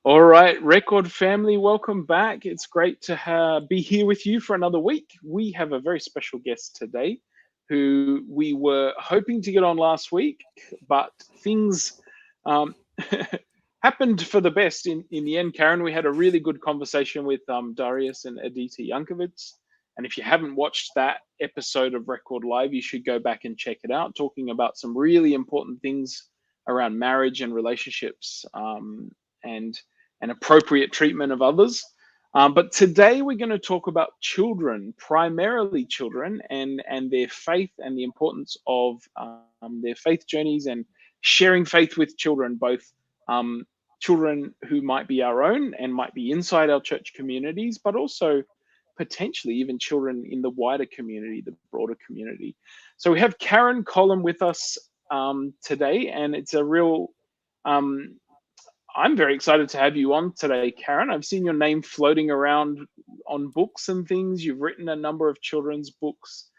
All right, Record family, welcome back. It's great to be here with you for another week. We have a very special guest today who we were hoping to get on last week, but things um, happened for the best in the end, Karen. We had a really good conversation with Darius and Aditi Yankovic. And if you haven't watched that episode of Record Live, you should go back and check it out, talking about some really important things around marriage and relationships. And appropriate treatment of others. But today we're going to talk about children, primarily children, and their faith and the importance of their faith journeys and sharing faith with children, both children who might be our own and might be inside our church communities, but also potentially even children in the wider community, the broader community. So we have Karen Collum with us today, and it's a real I'm very excited to have you on today, Karen. I've seen your name floating around on books and things. You've written a number of children's books,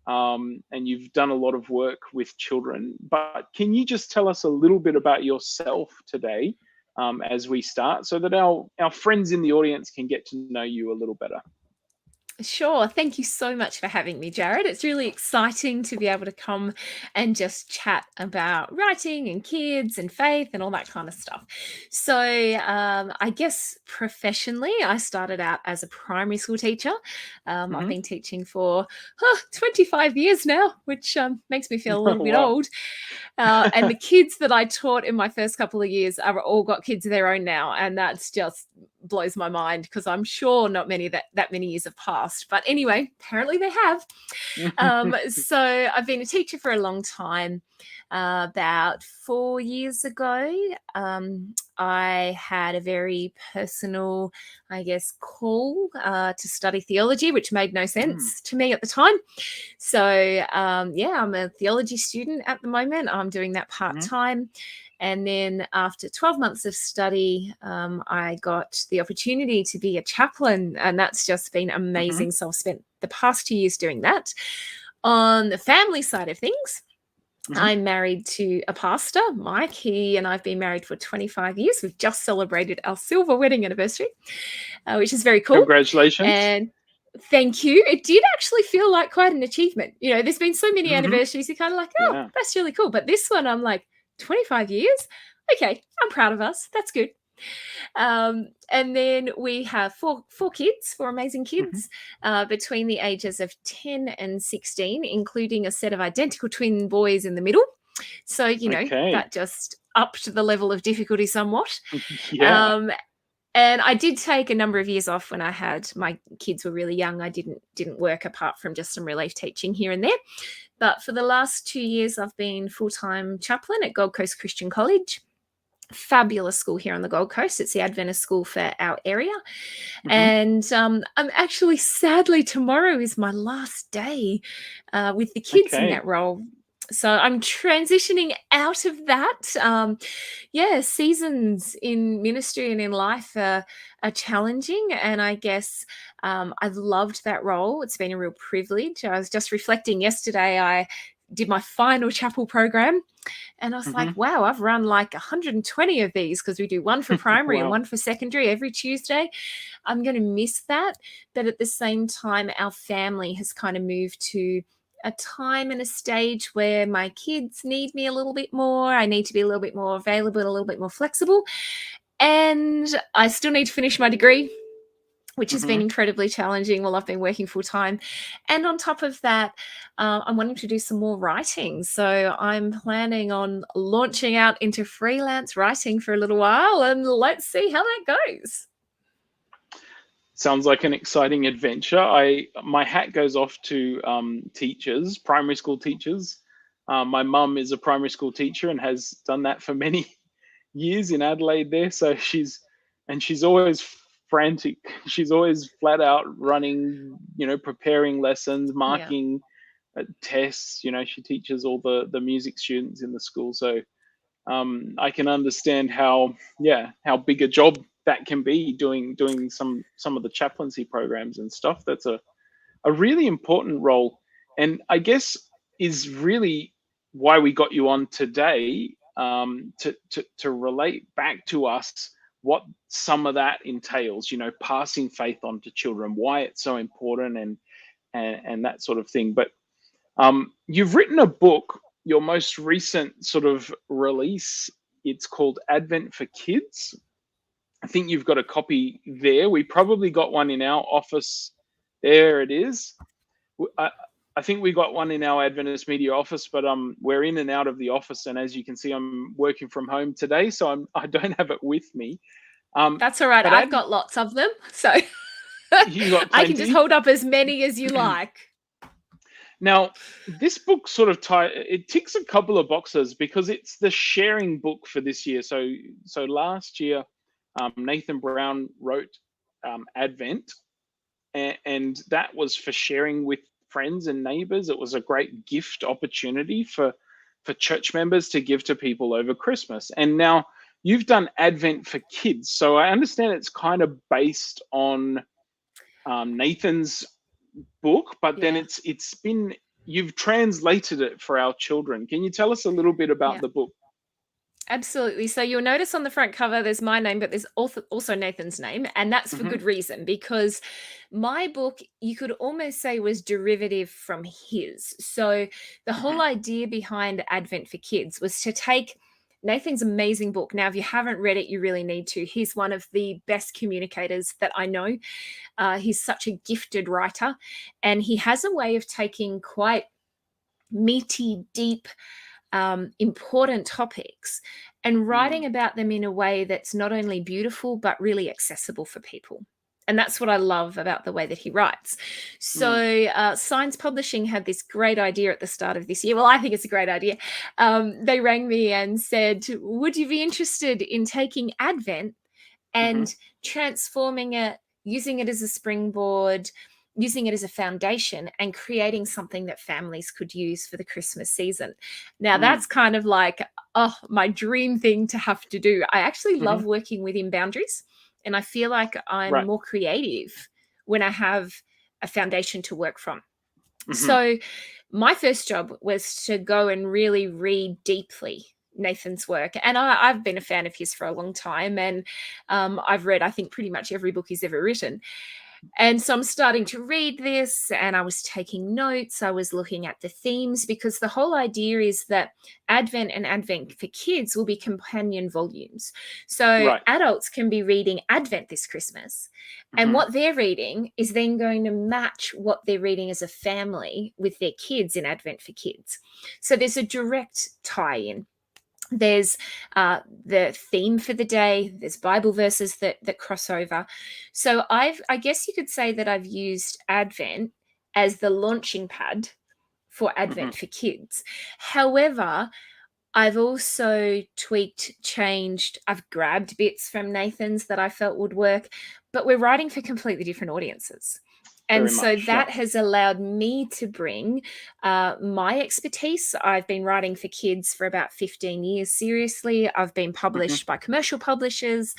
and you've done a lot of work with children. But can you just tell us a little bit about yourself today as we start, so that our friends in the audience can get to know you a little better? Sure. Thank you so much for having me, Jared. It's really exciting to be able to come and just chat about writing and kids and faith and all that kind of stuff. So, I guess professionally, I started out as a primary school teacher. I've been teaching for 25 years now, which makes me feel a little bit Wow. old. And the kids that I taught in my first couple of years are all got kids of their own now, and that's just blows my mind because I'm sure not many that many years have passed. But anyway, apparently they have. So I've been a teacher for a long time. About 4 years ago, I had a very personal, I guess, call to study theology, which made no sense to me at the time. So yeah, I'm a theology student at the moment. I'm doing that part-time. And then after 12 months of study, I got the opportunity to be a chaplain, and that's just been amazing. So I've spent the past 2 years doing that. On the family side of things, I'm married to a pastor, Mike. He and I've been married for 25 years. We've just celebrated our silver wedding anniversary, which is very cool. Congratulations. And thank you. It did actually feel like quite an achievement. You know, there's been so many anniversaries, you're kind of like, oh, that's really cool. But this one, I'm like, 25 years? Okay, I'm proud of us. That's good. And then we have four kids, four amazing kids, between the ages of 10 and 16, including a set of identical twin boys in the middle. So, you know, that just upped the level of difficulty somewhat. Yeah. And I did take a number of years off when I had my kids were really young. I didn't work apart from just some relief teaching here and there. But for the last 2 years, I've been full-time chaplain at Gold Coast Christian College. Fabulous school here on the Gold Coast. It's the Adventist school for our area. And I'm actually, sadly, tomorrow is my last day with the kids in that role. So I'm transitioning out of that. Yeah, seasons in ministry and in life are challenging. And I guess I've loved that role. It's been a real privilege. I was just reflecting yesterday, I did my final chapel program. And I was like, wow, I've run like 120 of these because we do one for primary and one for secondary every Tuesday. I'm going to miss that. But at the same time, our family has kind of moved to a time and a stage where my kids need me a little bit more. I need to be a little bit more available, a little bit more flexible. And I still need to finish my degree, which has been incredibly challenging while I've been working full time. And on top of that, I'm wanting to do some more writing. So I'm planning on launching out into freelance writing for a little while, and let's see how that goes. Sounds like an exciting adventure. My hat goes off to teachers, primary school teachers. My mum is a primary school teacher and has done that for many years in Adelaide there. So she's always frantic. She's always flat out running, preparing lessons, marking tests. She teaches all the music students in the school. So I can understand how big a job that can be doing some of the chaplaincy programs and stuff. That's a really important role, and I guess is really why we got you on today, to relate back to us what some of that entails, passing faith on to children, why it's so important, and that sort of thing. But you've written a book, your most recent sort of release. It's called Advent for Kids. I think you've got a copy there. We probably got one in our office. There it is. I think we got one in our Adventist Media office, but we're in and out of the office, and as you can see, I'm working from home today, so I don't have it with me. That's all right. I've got lots of them, so you got I can just hold up as many as you like. Now, this book sort of it ticks a couple of boxes because it's the sharing book for this year. So last year, Nathan Brown wrote Advent, and that was for sharing with friends and neighbors. It was a great gift opportunity for church members to give to people over Christmas. And now you've done Advent for Kids. So I understand it's kind of based on Nathan's book, but then you've translated it for our children. Can you tell us a little bit about the book? Absolutely. So you'll notice on the front cover, there's my name, but there's also Nathan's name. And that's for good reason, because my book, you could almost say, was derivative from his. So the whole idea behind Advent for Kids was to take Nathan's amazing book. Now, if you haven't read it, you really need to. He's one of the best communicators that I know. He's such a gifted writer, and he has a way of taking quite meaty, deep, important topics and writing about them in a way that's not only beautiful, but really accessible for people. And that's what I love about the way that he writes. So Science Publishing had this great idea at the start of this year. Well, I think it's a great idea. They rang me and said, would you be interested in taking Advent and transforming it, using it as a springboard, using it as a foundation, and creating something that families could use for the Christmas season? Now, that's kind of like, my dream thing to have to do. I actually love working within boundaries, and I feel like I'm more creative when I have a foundation to work from. So my first job was to go and really read deeply Nathan's work. And I've been a fan of his for a long time. And I've read, I think, pretty much every book he's ever written. And so I'm starting to read this, and I was taking notes. I was looking at the themes, because the whole idea is that Advent and Advent for Kids will be companion volumes. So adults can be reading Advent this Christmas, and what they're reading is then going to match what they're reading as a family with their kids in Advent for Kids. So there's a direct tie-in. There's the theme for the day. There's Bible verses that cross over. So I guess you could say that I've used Advent as the launching pad for Advent for Kids. However, I've also tweaked, changed. I've grabbed bits from Nathan's that I felt would work, but we're writing for completely different audiences. And so that has allowed me to bring my expertise. I've been writing for kids for about 15 years, seriously. I've been published by commercial publishers,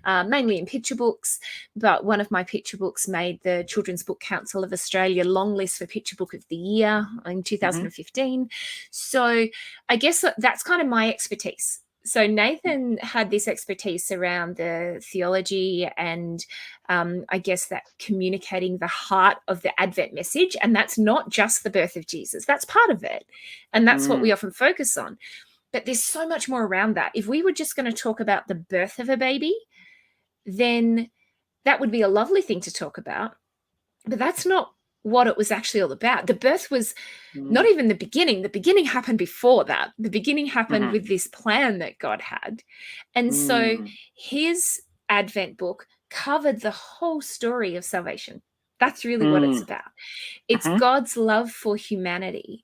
mainly in picture books. But one of my picture books made the Children's Book Council of Australia long list for Picture Book of the Year in 2015. So I guess that's kind of my expertise. So Nathan had this expertise around the theology and I guess that communicating the heart of the Advent message. And that's not just the birth of Jesus. That's part of it. And that's what we often focus on. But there's so much more around that. If we were just going to talk about the birth of a baby, then that would be a lovely thing to talk about. But that's not what it was actually all about. The birth was not even the beginning. The beginning happened before that. The beginning happened with this plan that God had. And so his Advent book covered the whole story of salvation. That's really what it's about. It's God's love for humanity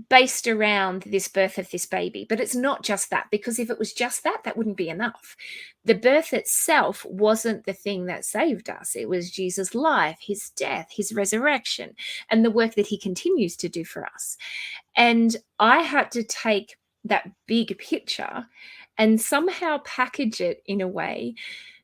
based around this birth of this baby. But it's not just that, because if it was just that, that wouldn't be enough. The birth itself wasn't the thing that saved us. It was Jesus' life, his death, his resurrection, and the work that he continues to do for us. And I had to take that big picture and somehow package it in a way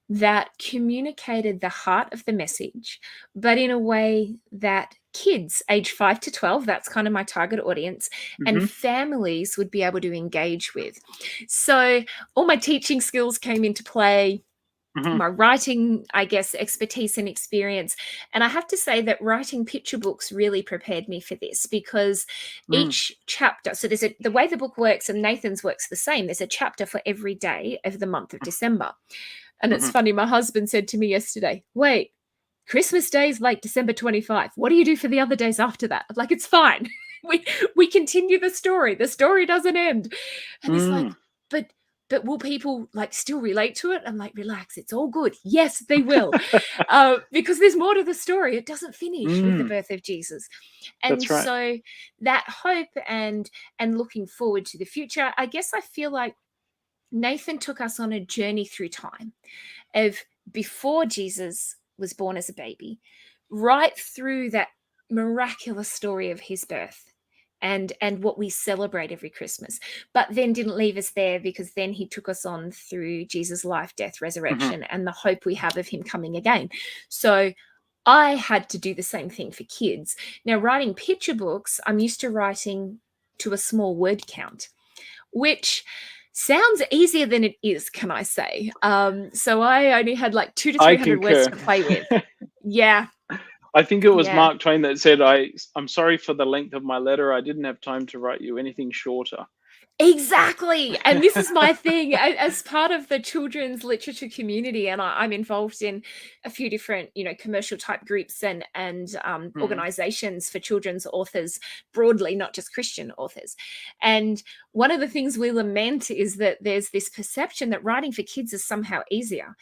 that communicated the heart of the message, but in a way that kids age 5 to 12, that's kind of my target audience, and families would be able to engage with. So all my teaching skills came into play. Mhm. my writing, I guess, expertise and experience. And I have to say that writing picture books really prepared me for this, because Mm. each chapter, so the way the book works, and Nathan's works the same, there's a chapter for every day of the month of December. And it's Mhm. funny, my husband said to me yesterday, wait, Christmas Day is like December 25. What do you do for the other days after that? I'm like, it's fine. we continue the story. The story doesn't end. And he's like, Mm. but will people like still relate to it? I'm like, relax, it's all good. Yes, they will. Because there's more to the story. It doesn't finish with the Mm. birth of Jesus. And That's right. so that hope and looking forward to the future, I guess I feel like Nathan took us on a journey through time of before Jesus was born as a baby, right through that miraculous story of his birth and what we celebrate every Christmas, but then didn't leave us there, because then he took us on through Jesus' life, death, Mhm. resurrection, and the hope we have of him coming again. So I had to do the same thing for kids. Now, writing picture books, I'm used to writing to a small word count, which sounds easier than it is, can I say? So I only had like 2 to I 300 words concur. to play with. Yeah, I think it was yeah. Mark Twain that said, I'm sorry for the length of my letter. I didn't have time to write you anything shorter." Exactly. And this is my thing as part of the children's literature community. And I'm involved in a few different, commercial type groups and Mhm. organizations for children's authors broadly, not just Christian authors. And one of the things we lament is that there's this perception that writing for kids is somehow easier.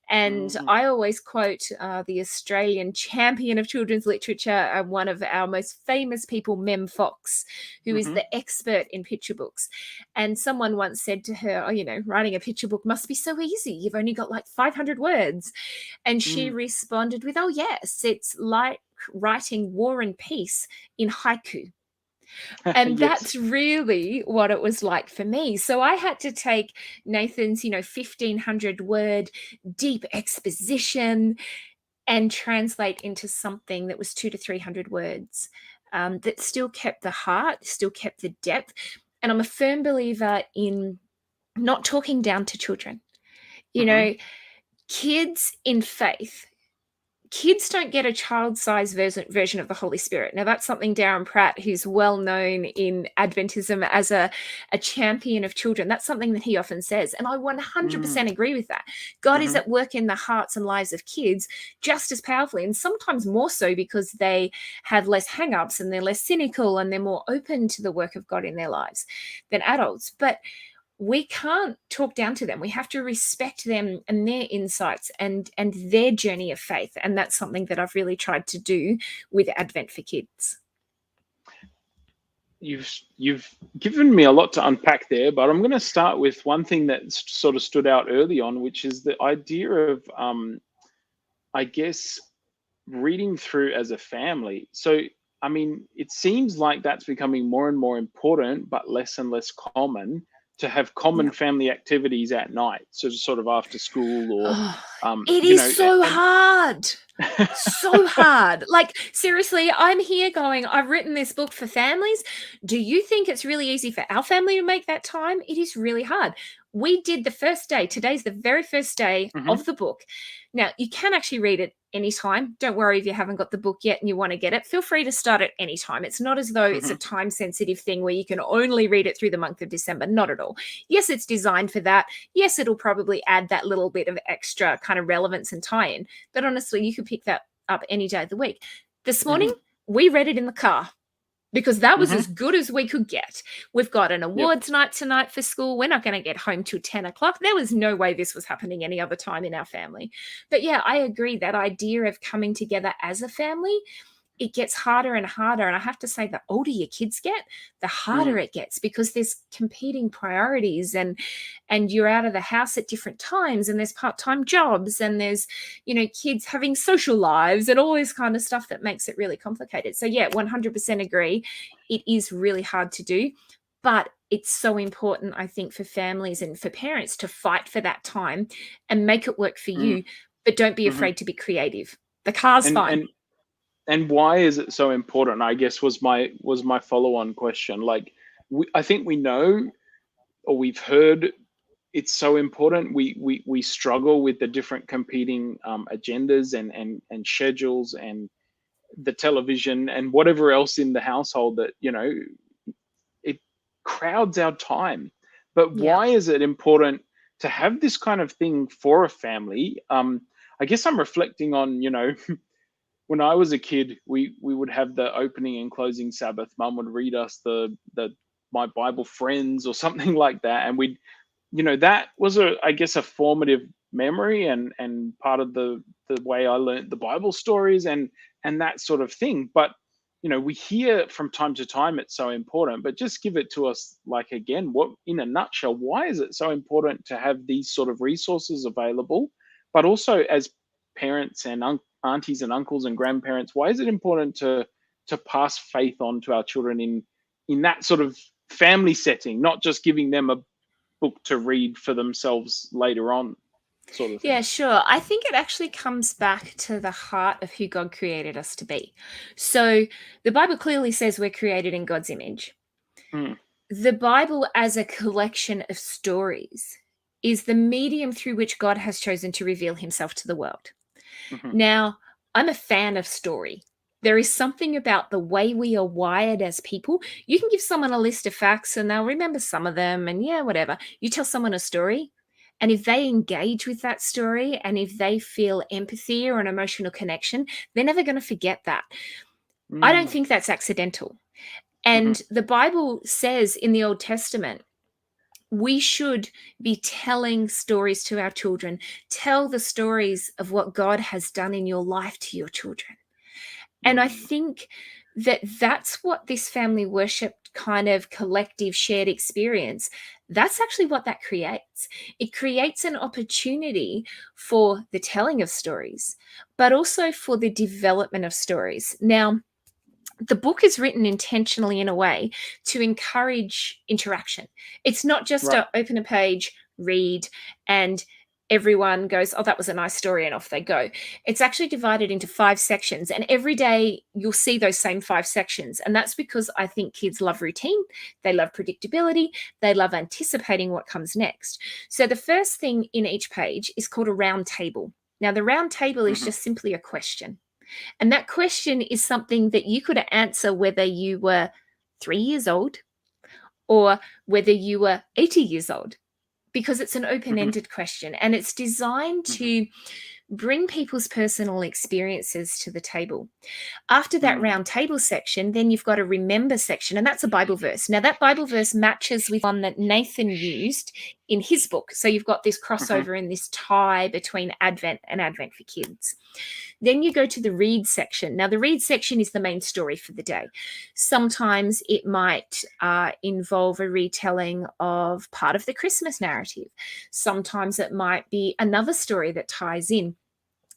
And Mhm. I always quote the Australian champion of children's literature, one of our most famous people, Mem Fox, who is Mhm. the expert in picture books. And someone once said to her, oh, writing a picture book must be so easy. You've only got like 500 words. And she Mm. responded with, oh, yes, it's like writing War and Peace in haiku. And Yes. that's really what it was like for me. So I had to take Nathan's, 1,500 word deep exposition and translate into something that was 200 to 300 words, that still kept the heart, still kept the depth. And I'm a firm believer in not talking down to children. You Mhm. know, kids in faith, kids don't get a child-sized version of the Holy Spirit. Now, that's something Darren Pratt, who's well known in Adventism as a champion of children, that's something that he often says. And I Mm. 100% agree with that. God is Mhm. at work in the hearts and lives of kids just as powerfully, and sometimes more so, because they have less hang-ups and they're less cynical and they're more open to the work of God in their lives than adults. But we can't talk down to them. We have to respect them and their insights and their journey of faith. And that's something that I've really tried to do with Advent for Kids. You've given me a lot to unpack there, but I'm going to start with one thing that sort of stood out early on, which is the idea of, I guess, reading through as a family. So, I mean, it seems like that's becoming more and more important, but less and less common to have common Yeah. family activities at night. So, just sort of after school or, Oh, it is so and hard. So hard. Like, seriously, I'm here going, I've written this book for families. Do you think it's really easy for our family to make that time? It is really hard. We did the first day. Today's the very first day Mhm. of the book. Now, you can actually read it anytime. Don't worry if you haven't got the book yet and you want to get it. Feel free to start at any time. It's not as though it's a Mhm. time sensitive thing where you can only read it through the month of December. Not at all. Yes, it's designed for that. Yes, it'll probably add that little bit of extra kind of relevance and tie in. But honestly, you could pick that up any day of the week. This morning, Mhm. we read it in the car because that was Mhm. as good as we could get. We've got an Yep. awards night tonight for school. We're not going to get home till 10 o'clock. There was no way this was happening any other time in our family. But yeah, I agree. That idea of coming together as a family, it gets harder and harder. And I have to say, the older your kids get, the harder Mm. it gets, because there's competing priorities and you're out of the house at different times, and there's part-time jobs, and there's, kids having social lives and all this kind of stuff that makes it really complicated. So yeah, 100% agree. It is really hard to do, but it's so important, I think, for families and for parents to fight for that time and make it work for Mm. you, but don't be Mhm. afraid to be creative. The car's And fine. and and why is it so important? I guess was my follow on question. Like, I think we know, or we've heard it's so important. We struggle with the different competing agendas and schedules and the television and whatever else in the household that, you know, it crowds our time. But Yeah. why is it important to have this kind of thing for a family? I guess I'm reflecting on, you know, when I was a kid, we would have the opening and closing Sabbath. Mum would read us the my Bible Friends or something like that, and we'd, you know, that was I guess a formative memory and part of the way I learned the Bible stories and that sort of thing. But you know, we hear from time to time it's so important, but just give it to us, like, again, what, in a nutshell, why is it so important to have these sort of resources available? But also, as parents and aunties and uncles and grandparents, why is it important to pass faith on to our children in that sort of family setting, not just giving them a book to read for themselves later on, sort of thing? Yeah, sure. I think it actually comes back to the heart of who God created us to be. So the Bible clearly says we're created in God's image. Mm, The Bible, as a collection of stories, is the medium through which God has chosen to reveal himself to the world. mhm, Now, I'm a fan of story. There is something about the way we are wired as people. You can give someone a list of facts and they'll remember some of them, and yeah, whatever. You tell someone a story, and if they engage with that story and if they feel empathy or an emotional connection, they're never going to forget that. I don't mm, think that's accidental. mhm, And the Bible says in the Old Testament, we should be telling stories to our children. Tell the stories of what God has done in your life to your children. And I mm, think that that's what this family worship kind of collective shared experience, that's actually what that creates. It creates an opportunity for the telling of stories, but also for the development of stories. Now, the book is written intentionally in a way to encourage interaction. It's not just right. a open a page, read, and everyone goes, oh, that was a nice story, and off they go. It's actually divided into 5 sections, and every day you'll see those same 5 sections. And that's because I think kids love routine, they love predictability, they love anticipating what comes next. So the first thing in each page is called a round table. Now, the round table is Mhm, just simply a question. And that question is something that you could answer whether you were 3 years old or whether you were 80 years old, because it's an mhm, open-ended question and it's designed mhm, to bring people's personal experiences to the table. After that mm, round table section, then you've got a remember section, and that's a Bible verse. Now, that Bible verse matches with one that Nathan used in his book. So you've got this mhm, crossover and this tie between Advent and Advent for Kids. Then you go to the read section. Now, the read section is the main story for the day. Sometimes it might involve a retelling of part of the Christmas narrative. Sometimes it might be another story that ties in.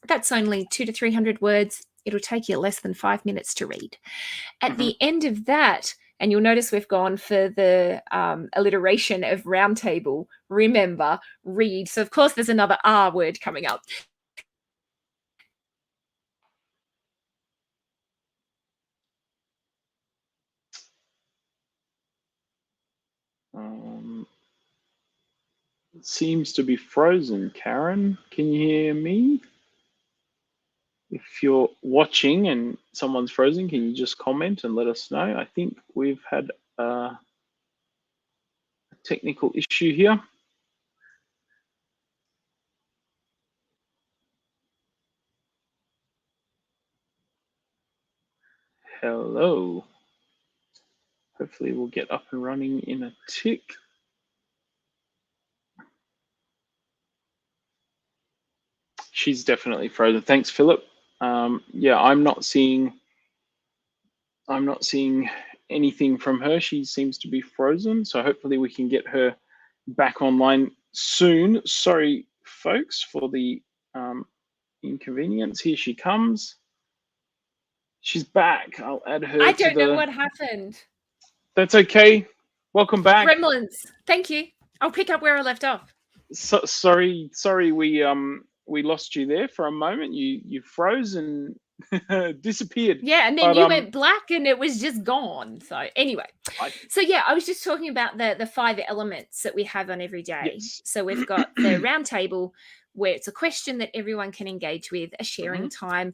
That's only 200 to 300 words. It'll take you less than 5 minutes to read. At mhm. the end of that, and you'll notice we've gone for the alliteration of roundtable, remember, read. So, of course, there's another R word coming up. Um, it seems to be frozen. Karen, can you hear me? If you're watching and someone's frozen, can you just comment and let us know? I think we've had a technical issue here. Hello. Hopefully we'll get up and running in a tick. She's definitely frozen. Thanks, Philip. Yeah, I'm not seeing anything from her. She seems to be frozen. So hopefully we can get her back online soon. Sorry, folks, for the inconvenience. Here she comes. She's back. I'll add her I to don't know the. what happened. That's okay. Welcome back. Gremlins. Thank you. I'll pick up where I left off. Sorry, we lost you there for a moment. You froze, and disappeared. Yeah, and then But you went black and it was just gone. So anyway, I I was just talking about the 5 elements that we have on every day. yes. So we've got the round table where it's a question that everyone can engage with, a sharing Mhm. time.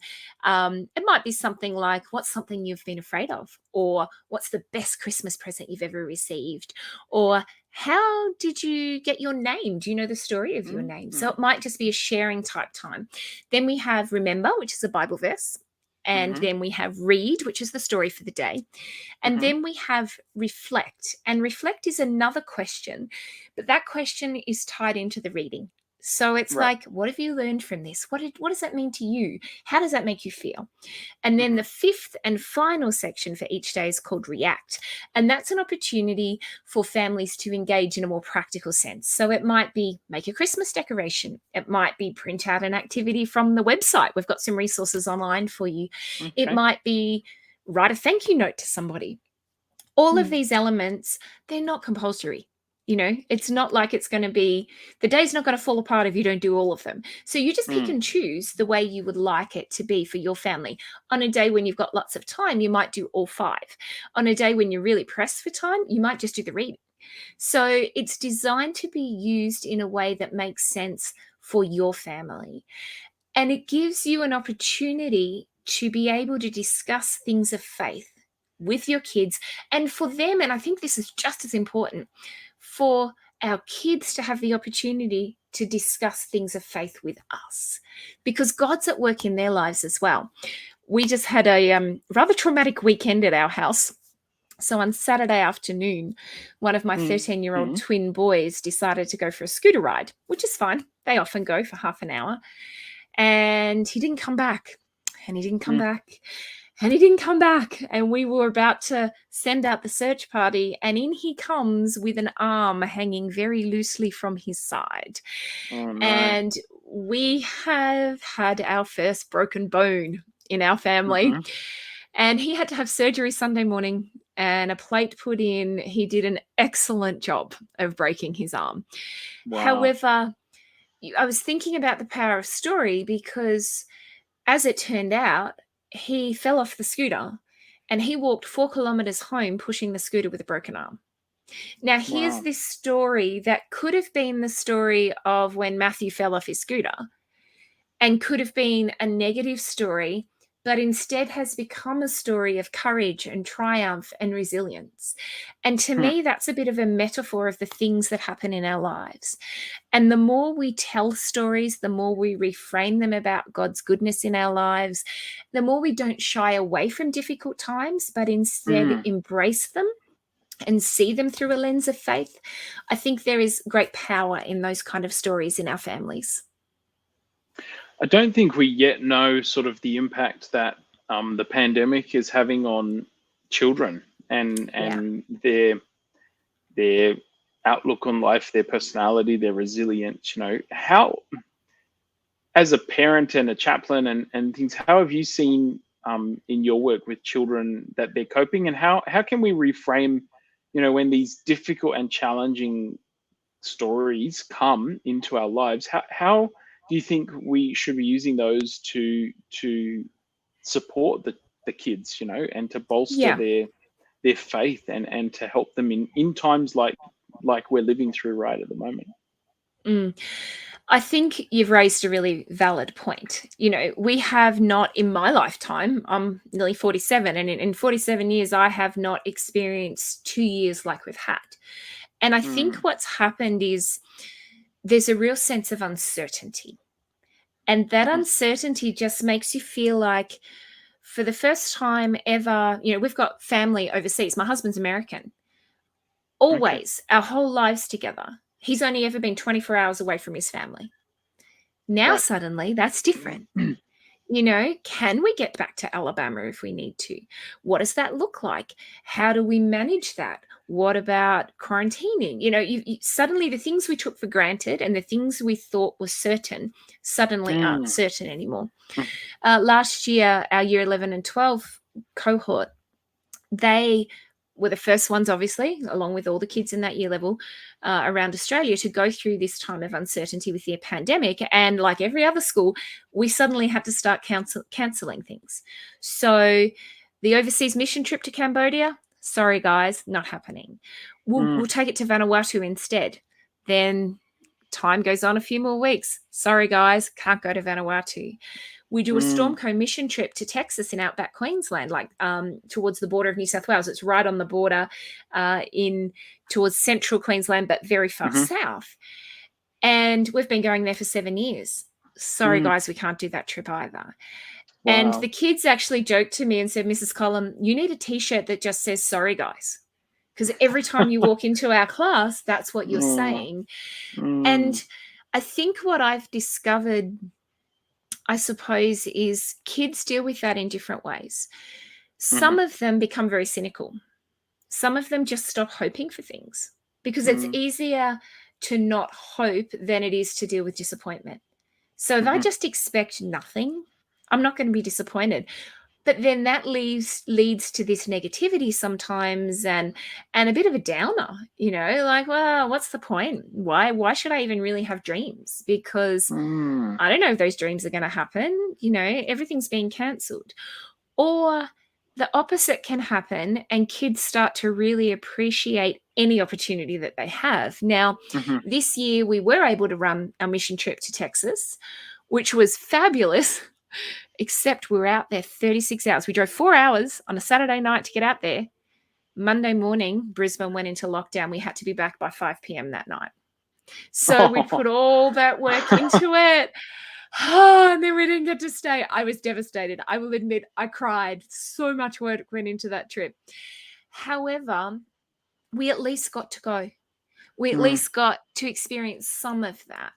It might be something like, what's something you've been afraid of? Or what's the best Christmas present you've ever received? Or how did you get your name? Do you know the story of your name? So it might just be a sharing type time. Then we have remember, which is a Bible verse. And Mhm. then we have read, which is the story for the day. And Mhm. then we have reflect. And reflect is another question, but that question is tied into the reading. So it's Right. like, what have you learned from this? What does that mean to you? How does that make you feel? And then the Mhm. 5th and final section for each day is called React. And that's an opportunity for families to engage in a more practical sense. So it might be make a Christmas decoration. It might be print out an activity from the website. We've got some resources online for you. It Okay. might be write a thank you note to somebody. All of Mm. these elements, they're not compulsory. It's not like it's going to be, the day's not going to fall apart if you don't do all of them. So you just pick Mm. and choose the way you would like it to be for your family. On a day when you've got lots of time, you might do all 5. On a day when you're really pressed for time, you might just do the reading. So it's designed to be used in a way that makes sense for your family. And it gives you an opportunity to be able to discuss things of faith with your kids and for them. And I think this is just as important for our kids to have the opportunity to discuss things of faith with us because God's at work in their lives as well. We just had a rather traumatic weekend at our house. So on Saturday afternoon, one of my Mm. 13-year-old Mm. twin boys decided to go for a scooter ride, which is fine. They often go for half an hour. And he didn't come back. And he didn't come Mm. back. And he didn't come back. And we were about to send out the search party. And in he comes with an arm hanging very loosely from his side. Oh no. And we have had our first broken bone in our family. Mhm. And he had to have surgery Sunday morning and a plate put in. He did an excellent job of breaking his arm. Wow. However, I was thinking about the power of story because, as it turned out, he fell off the scooter and he walked 4 kilometers home pushing the scooter with a broken arm. Now, here's Wow. this story that could have been the story of when Matthew fell off his scooter and could have been a negative story, but instead has become a story of courage and triumph and resilience. And to Hmm. me, that's a bit of a metaphor of the things that happen in our lives. And the more we tell stories, the more we reframe them about God's goodness in our lives, the more we don't shy away from difficult times, but instead Mm. embrace them and see them through a lens of faith. I think there is great power in those kind of stories in our families. I don't think we yet know sort of the impact that the pandemic is having on children and Yeah. their outlook on life, their personality, their resilience. How, as a parent and a chaplain and things, how have you seen in your work with children that they're coping, and how can we reframe, when these difficult and challenging stories come into our lives, how do you think we should be using those to support the kids, and to bolster Yeah. their faith and to help them in times like we're living through right at the moment? Mm. I think you've raised a really valid point. We have not, in my lifetime, I'm nearly 47, and in 47 years, I have not experienced 2 years like we've had. And I think Mm. what's happened is there's a real sense of uncertainty. And that Mhm. uncertainty just makes you feel like, for the first time ever, we've got family overseas. My husband's American. Okay. Always, our whole lives together. He's only ever been 24 hours away from his family. Now, Right. suddenly, that's different. Can we get back to Alabama if we need to? What does that look like? How do we manage that? What about quarantining? Suddenly the things we took for granted and the things we thought were certain suddenly aren't Mm. certain anymore. Last year, our year 11 and 12 cohort, they were the first ones, obviously, along with all the kids in that year level around Australia, to go through this time of uncertainty with the pandemic. And like every other school, we suddenly had to start cancelling things. So the overseas mission trip to Cambodia, sorry, guys, not happening. We'll take it to Vanuatu instead. Then time goes on a few more weeks. Sorry, guys, can't go to Vanuatu. We do a Stormco mission trip to Texas in outback Queensland, like towards the border of New South Wales. It's right on the border towards central Queensland, but very far south. And we've been going there for 7 years. Sorry, guys, we can't do that trip either. Wow. And the kids actually joked to me and said, Mrs. Collum, you need a T-shirt that just says, sorry, guys. Because every time you walk into our class, that's what you're saying. And I think what I've discovered, I suppose, is kids deal with that in different ways. Some of them become very cynical. Some of them just stop hoping for things because it's easier to not hope than it is to deal with disappointment. So if I just expect nothing, I'm not going to be disappointed. But then that leads to this negativity sometimes and a bit of a downer, you know, like, well, what's the point? Why should I even really have dreams? Because I don't know if those dreams are going to happen. You know, everything's being cancelled. Or the opposite can happen and kids start to really appreciate any opportunity that they have. Now, this year we were able to run our mission trip to Texas, which was fabulous. Except we were out there 36 hours. We drove 4 hours on a Saturday night to get out there. Monday morning, Brisbane went into lockdown. We had to be back by 5 p.m. that night. So we put all that work into it. And then we didn't get to stay. I was devastated. I will admit, I cried. So much work went into that trip. However, we at least got to go. We at least got to experience some of that.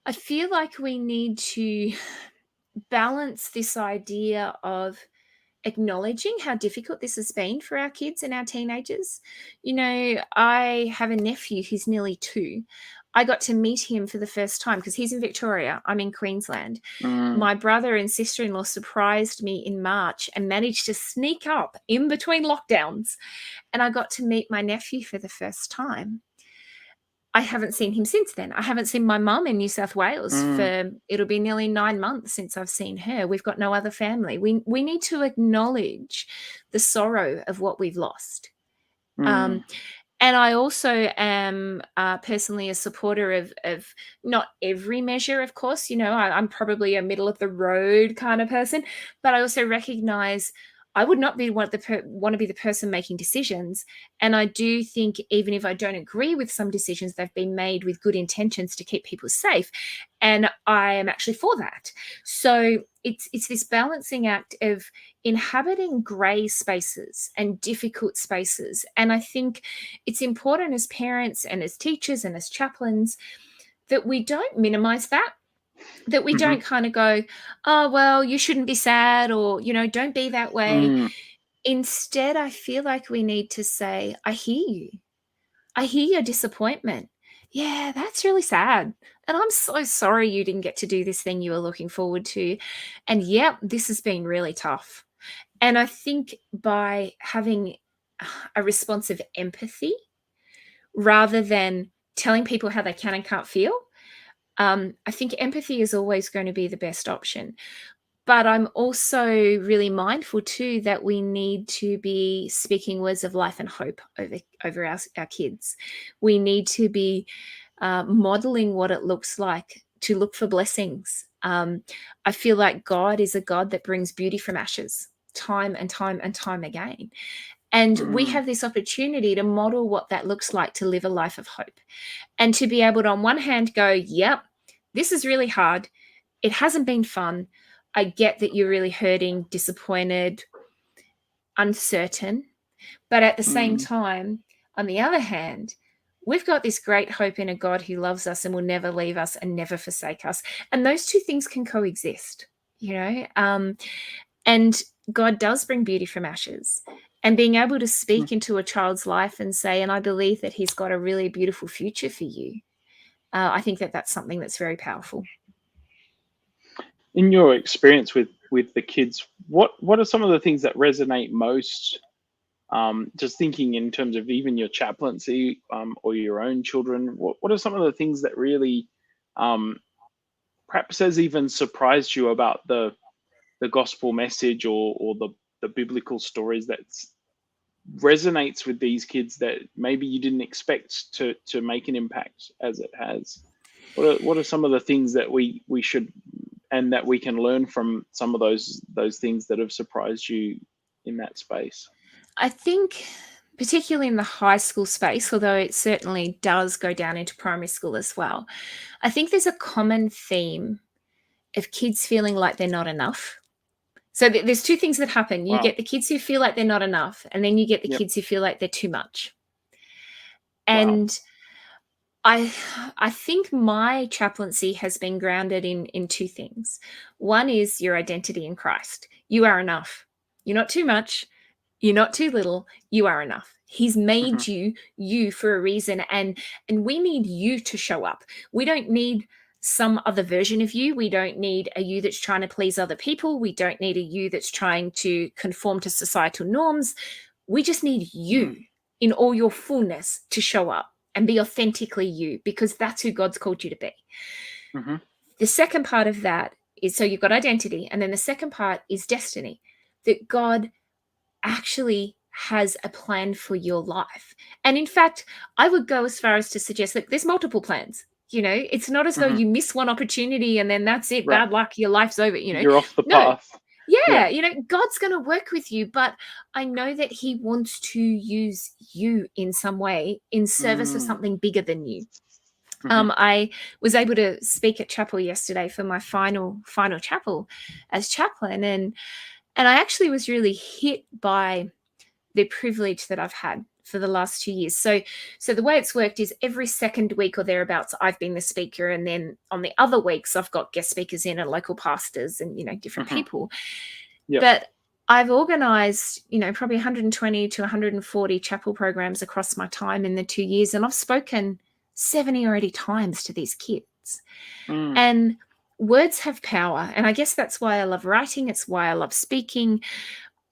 I feel like we need to balance this idea of acknowledging how difficult this has been for our kids and our teenagers. You know, I have a nephew who's nearly 2. I got to meet him for the first time because he's in Victoria. I'm in Queensland. My brother and sister-in-law surprised me in March and managed to sneak up in between lockdowns. And I got to meet my nephew for the first time. I haven't seen him since then. I haven't seen my mum in New South Wales for, it'll be nearly 9 months since I've seen her. We've got no other family. We need to acknowledge the sorrow of what we've lost. And I also am personally a supporter of not every measure, of course. You know, I'm probably a middle of the road kind of person, but I also recognize I would not want to be the person making decisions. And I do think even if I don't agree with some decisions, they've been made with good intentions to keep people safe. And I am actually for that. So it's this balancing act of inhabiting grey spaces and difficult spaces. And I think it's important as parents and as teachers and as chaplains that we don't minimize that we don't kind of go, oh, well, you shouldn't be sad, or, you know, don't be that way. Instead, I feel like we need to say, I hear you. I hear your disappointment. Yeah, that's really sad. And I'm so sorry you didn't get to do this thing you were looking forward to. And yeah, this has been really tough. And I think by having a response of empathy rather than telling people how they can and can't feel, I think empathy is always going to be the best option. But I'm also really mindful too that we need to be speaking words of life and hope over our kids. We need to be modeling what it looks like to look for blessings. I feel like God is a God that brings beauty from ashes time and time and time again. And we have this opportunity to model what that looks like to live a life of hope. And to be able to, on one hand, go, yep, this is really hard. It hasn't been fun. I get that you're really hurting, disappointed, uncertain. But at the same time, on the other hand, we've got this great hope in a God who loves us and will never leave us and never forsake us. And those two things can coexist, you know. And God does bring beauty from ashes. And being able to speak into a child's life and say, and I believe that he's got a really beautiful future for you. I think that that's something that's very powerful. In your experience with with the kids, what are some of the things that resonate most? Just thinking in terms of even your chaplaincy or your own children, what are some of the things that really perhaps has even surprised you about the gospel message or the biblical stories that resonates with these kids that maybe you didn't expect to make an impact as it has? What are some of the things that we should and that we can learn from some of those things that have surprised you in that space? I think particularly in the high school space, although it certainly does go down into primary school as well, I think there's a common theme of kids feeling like they're not enough. So there's two things that happen. You Wow. get the kids who feel like they're not enough, and then you get the Yep. kids who feel like they're too much. Wow. And I think my chaplaincy has been grounded in two things. One is your identity in Christ. You are enough. You're not too much. You're not too little. You are enough. He's made Mhm. you for a reason, and we need you to show up. We don't need some other version of you. We don't need a you that's trying to please other people. We don't need a you that's trying to conform to societal norms. We just need you in all your fullness to show up and be authentically you, because that's who God's called you to be. Mhm. The second part of that is, so you've got identity, and then the second part is destiny, that God actually has a plan for your life. And in fact, I would go as far as to suggest that there's multiple plans. It's not as though Mhm. you miss one opportunity and then that's it, Right. bad luck, your life's over, You're off the No. path. Yeah, God's going to work with you, but I know that he wants to use you in some way in service of something bigger than you. Mhm. I was able to speak at chapel yesterday for my final chapel as chaplain, and I actually was really hit by the privilege that I've had for the last 2 years. So the way it's worked is every second week or thereabouts, I've been the speaker. And then on the other weeks, I've got guest speakers in and local pastors and, different Mhm. people. Yep. But I've organized, probably 120 to 140 chapel programs across my time in the 2 years. And I've spoken 70 or 80 times to these kids. And words have power. And I guess that's why I love writing. It's why I love speaking.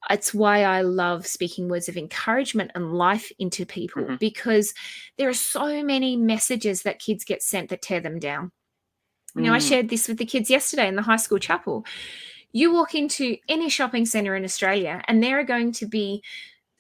It's why I love speaking words of encouragement and life into people, because there are so many messages that kids get sent that tear them down. I shared this with the kids yesterday in the high school chapel. You walk into any shopping center in Australia and there are going to be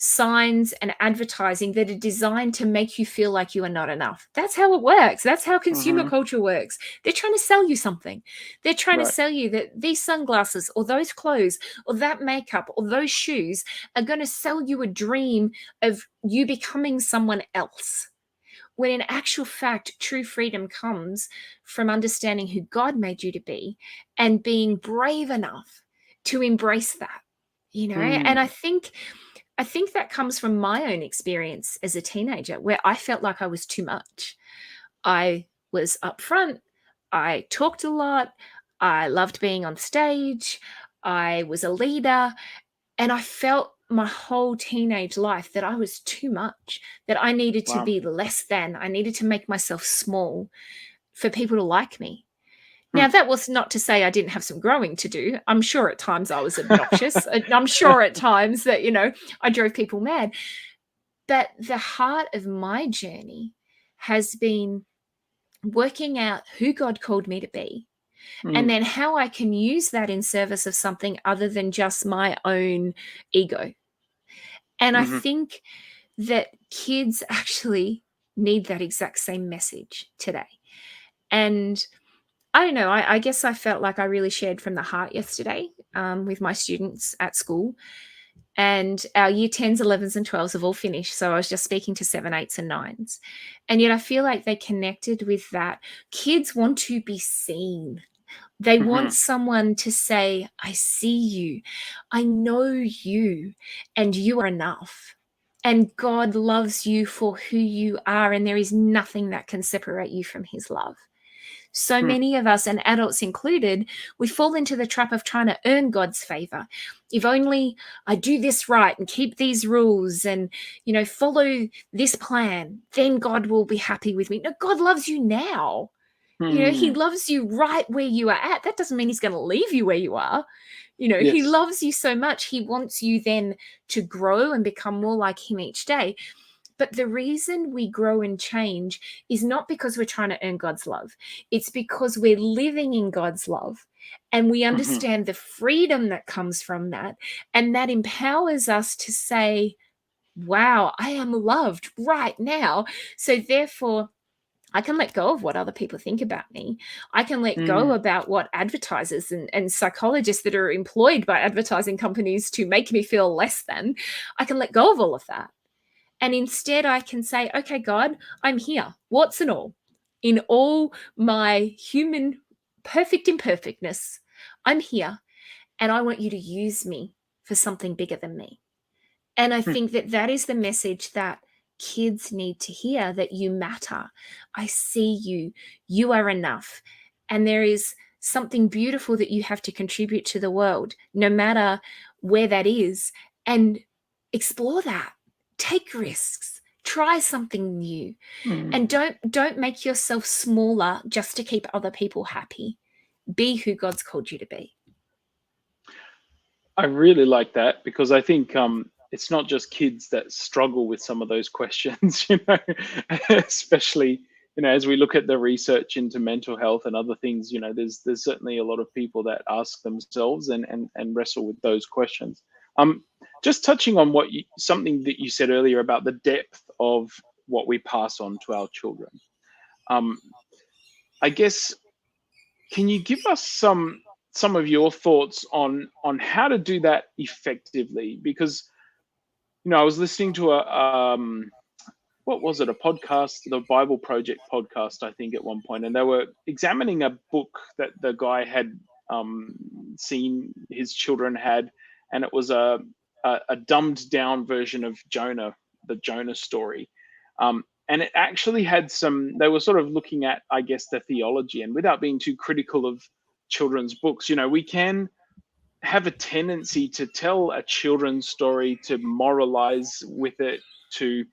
signs and advertising that are designed to make you feel like you are not enough. That's how it works. That's how consumer culture works. They're trying to sell you something. They're trying to sell you that these sunglasses or those clothes or that makeup or those shoes are going to sell you a dream of you becoming someone else. When in actual fact, true freedom comes from understanding who God made you to be and being brave enough to embrace that, and I think that comes from my own experience as a teenager, where I felt like I was too much. I was upfront. I talked a lot. I loved being on stage. I was a leader. And I felt my whole teenage life that I was too much, that I needed to Wow. be less than. I needed to make myself small for people to like me. Now, that was not to say I didn't have some growing to do. I'm sure at times I was obnoxious. I'm sure at times that, I drove people mad. But the heart of my journey has been working out who God called me to be, and then how I can use that in service of something other than just my own ego. And I think that kids actually need that exact same message today. And I don't know, I guess I felt like I really shared from the heart yesterday with my students at school. And our year 10s, 11s, and 12s have all finished. So I was just speaking to 7, 8s, and 9s. And yet I feel like they connected with that. Kids want to be seen. They want someone to say, I see you, I know you, and you are enough. And God loves you for who you are, and there is nothing that can separate you from his love. So many of us, and adults included, we fall into the trap of trying to earn God's favor. If only I do this right and keep these rules and, follow this plan, then God will be happy with me. No, God loves you now. He loves you right where you are at. That doesn't mean he's going to leave you where you are. He Yes. loves you so much. He wants you then to grow and become more like him each day. But the reason we grow and change is not because we're trying to earn God's love. It's because we're living in God's love and we understand the freedom that comes from that. And that empowers us to say, wow, I am loved right now. So therefore, I can let go of what other people think about me. I can let go about what advertisers and psychologists that are employed by advertising companies to make me feel less than. I can let go of all of that. And instead I can say, okay, God, I'm here, warts and all, in all my human perfect imperfectness. I'm here and I want you to use me for something bigger than me. And I think that that is the message that kids need to hear, that you matter. I see you. You are enough. And there is something beautiful that you have to contribute to the world, no matter where that is. And explore that. Take risks. Try something new. And don't make yourself smaller just to keep other people happy. Be who God's called you to be. I really like that, because I think it's not just kids that struggle with some of those questions, especially, as we look at the research into mental health and other things, there's certainly a lot of people that ask themselves and wrestle with those questions. Just touching on something that you said earlier about the depth of what we pass on to our children. I guess, can you give us some of your thoughts on how to do that effectively? Because I was listening to a what was it, a podcast, the Bible Project podcast, I think, at one point, and they were examining a book that the guy had seen his children had, and it was a dumbed down version of Jonah, the Jonah story. And it actually had they were sort of looking at, I guess, the theology, and without being too critical of children's books, we can have a tendency to tell a children's story, to moralize with it, to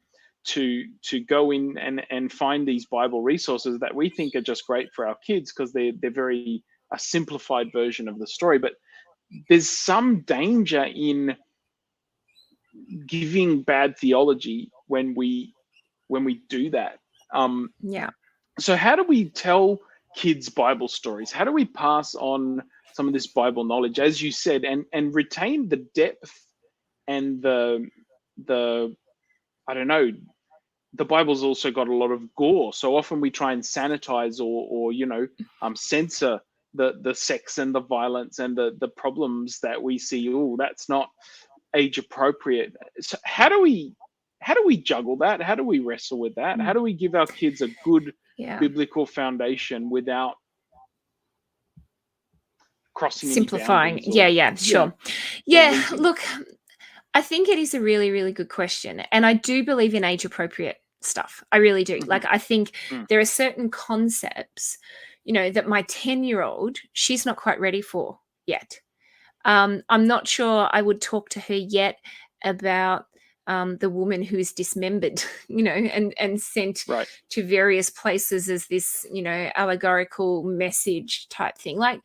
go in and find these Bible resources that we think are just great for our kids because they're very a simplified version of the story. But there's some danger in giving bad theology when we do that. Yeah. So how do we tell kids Bible stories? How do we pass on some of this Bible knowledge, as you said, and retain the depth and the I don't know, the Bible's also got a lot of gore. So often we try and sanitize or censor the sex and the violence and the problems that we see. Oh, that's not age appropriate. So how do we juggle that? How do we wrestle with that? How do we give our kids a good biblical foundation without crossing simplifying? any boundaries? Sure. Look, I think it is a really, really good question. And I do believe in age appropriate stuff. I really do. Like, I think there are certain concepts, that my 10-year-old, she's not quite ready for yet. I'm not sure I would talk to her yet about the woman who's dismembered, and sent to various places as this, allegorical message type thing. Like,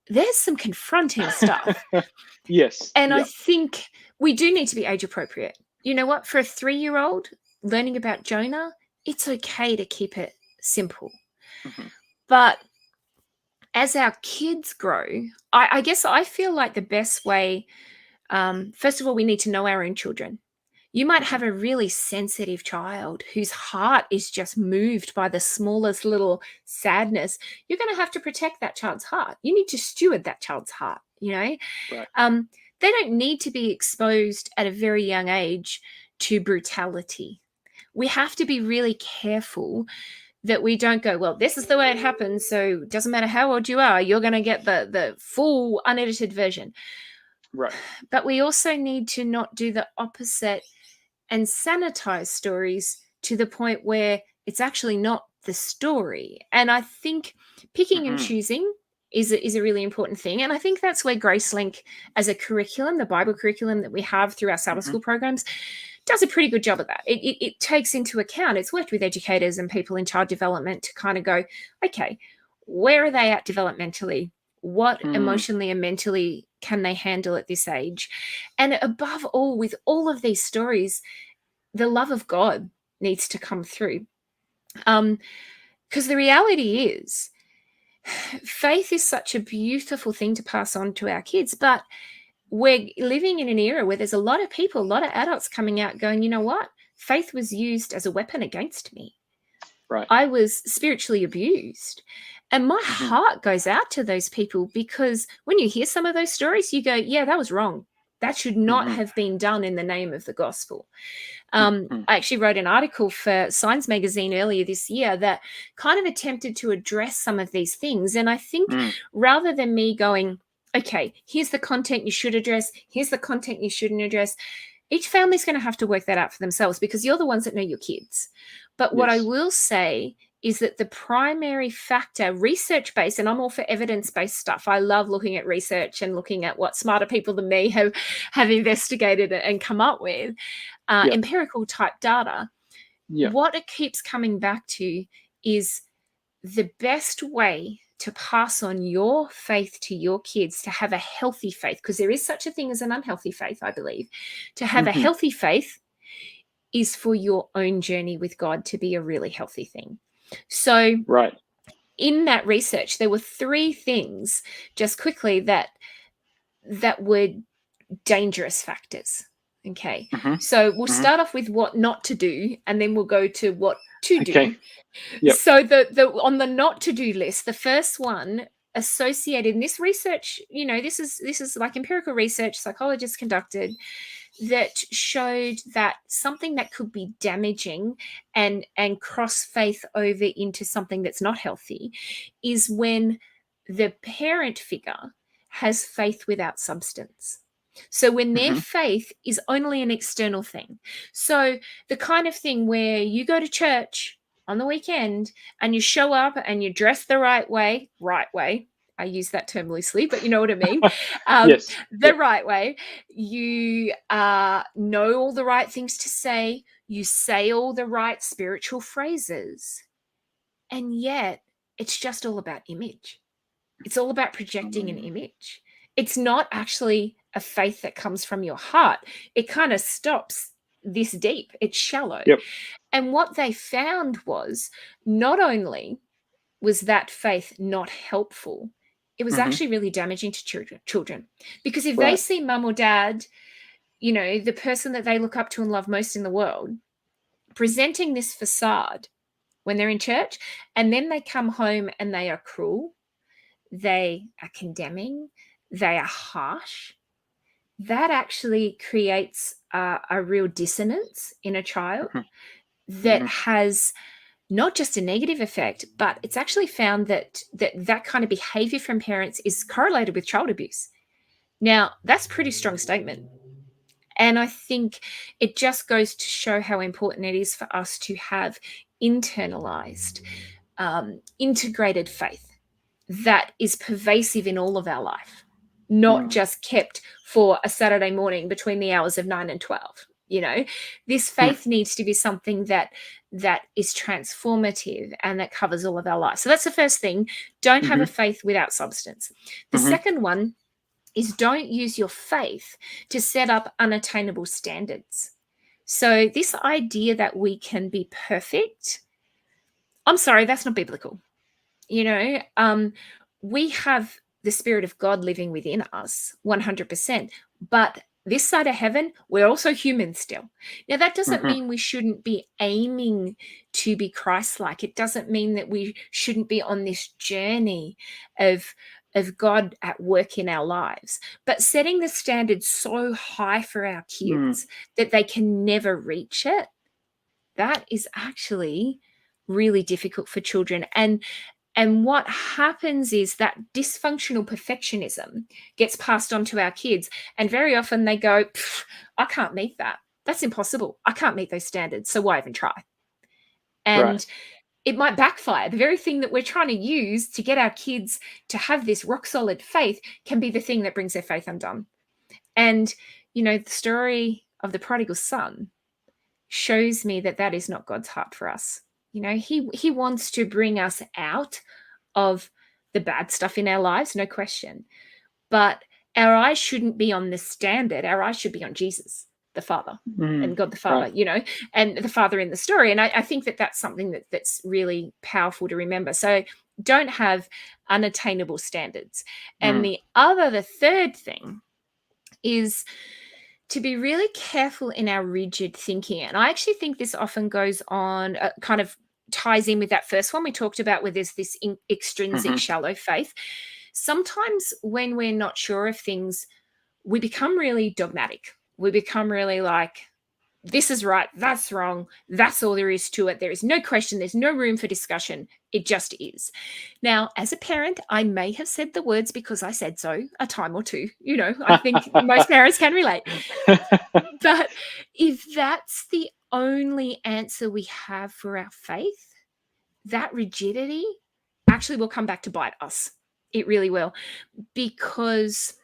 there's some confronting stuff. Yes. And I think we do need to be age appropriate. You know what? For a 3-year-old learning about Jonah, it's okay to keep it simple. But as our kids grow, I guess I feel like the best way, first of all, we need to know our own children. You might have a really sensitive child whose heart is just moved by the smallest little sadness. You're going to have to protect that child's heart. You need to steward that child's heart, Right. They don't need to be exposed at a very young age to brutality. We have to be really careful that we don't go, well, this is the way it happens, so it doesn't matter how old you are, you're going to get the full unedited version. Right. But we also need to not do the opposite and sanitize stories to the point where it's actually not the story. And I think picking and choosing is a really important thing. And I think that's where GraceLink as a curriculum, the Bible curriculum that we have through our Sabbath school programs, does a pretty good job of that. It takes into account, it's worked with educators and people in child development to kind of go, okay, Where are they at developmentally? What Mm. emotionally and mentally can they handle at this age? And above all, with all of these stories, the love of God needs to come through. Because the reality is, faith is such a beautiful thing to pass on to our kids, but we're living in an era where there's a lot of people, a lot of adults coming out going, you know what? Faith was used as a weapon against me. Right. I was spiritually abused. And my Mhm. heart goes out to those people, because when you hear some of those stories, you go, yeah, that was wrong. That should not Mhm. have been done in the name of the gospel. Mhm. I actually wrote an article for Science magazine earlier this year that kind of attempted to address some of these things. And I think Mm. rather than me going, okay, here's the content you should address, here's the content you shouldn't address, each family's going to have to work that out for themselves, because you're the ones that know your kids. But what I Yes. will say is that the primary factor, research-based, and I'm all for evidence-based stuff. I love looking at research and looking at what smarter people than me have investigated and come up with, Yep. empirical type data. Yep. What it keeps coming back to is the best way to pass on your faith to your kids, to have a healthy faith, because there is such a thing as an unhealthy faith, I believe. To have a Mhm. healthy faith is for your own journey with God to be a really healthy thing. So Right. in that research, there were 3 things, just quickly, that were dangerous factors. Okay. Mhm. So we'll Mhm. start off with what not to do, and then we'll go to what to do. Okay. Yep. So the on the not to do list, the first one associated in this research, this is like empirical research psychologists conducted, that showed that something that could be damaging and cross faith over into something that's not healthy is when the parent figure has faith without substance. So when their Mhm. faith is only an external thing. So the kind of thing where you go to church on the weekend and you show up and you dress the right way. I use that term loosely, but you know what I mean. Yes. The Yep. right way. You know all the right things to say. You say all the right spiritual phrases. And yet it's just all about image. It's all about projecting an Mm. image. It's not actually a faith that comes from your heart. It kind of stops this deep. It's shallow. Yep. And what they found was, not only was that faith not helpful, it was Mhm. actually really damaging to children. Because if they Right. see mum or dad, the person that they look up to and love most in the world, presenting this facade when they're in church, and then they come home and they are cruel, they are condemning, they are harsh, that actually creates a real dissonance in a child Mhm. that Mhm. has not just a negative effect, but it's actually found that kind of behavior from parents is correlated with child abuse. Now, that's a pretty strong statement. And I think it just goes to show how important it is for us to have internalized, integrated faith that is pervasive in all of our life, not Mm. just kept for a Saturday morning between the hours of 9 and 12. This Mm. faith needs to be something that is transformative and that covers all of our lives. So that's the first thing. Don't have a Mhm. faith without substance. The Mhm. second one is, don't use your faith to set up unattainable standards. So this idea that we can be perfect, I'm sorry, that's not biblical. We have the Spirit of God living within us 100%. But this side of heaven, we're also human still. Now, that doesn't Mhm. mean we shouldn't be aiming to be Christ-like. It doesn't mean that we shouldn't be on this journey of God at work in our lives. But setting the standard so high for our Mm. kids that they can never reach it, that is actually really difficult for children. And what happens is that dysfunctional perfectionism gets passed on to our kids. And very often they go, I can't meet that. That's impossible. I can't meet those standards. So why even try? Right. And it might backfire. The very thing that we're trying to use to get our kids to have this rock solid faith can be the thing that brings their faith undone. And, the story of the prodigal son shows me that that is not God's heart for us. He wants to bring us out of the bad stuff in our lives, no question. But our eyes shouldn't be on the standard. Our eyes should be on Jesus, the Father, and God the Father, Right. and the Father in the story. And I think that that's something that's really powerful to remember. So don't have unattainable standards. And the third thing is to be really careful in our rigid thinking. And I actually think this often goes on, kind of ties in with that first one we talked about, where there's this extrinsic shallow faith. Sometimes when we're not sure of things, we become really dogmatic. We become really like, this is right, that's wrong, that's all there is to it. There is no question, there's no room for discussion. It just is. Now, as a parent, I may have said the words because I said so a time or two. I think most parents can relate. But if that's the only answer we have for our faith, that rigidity actually will come back to bite us. It really will, because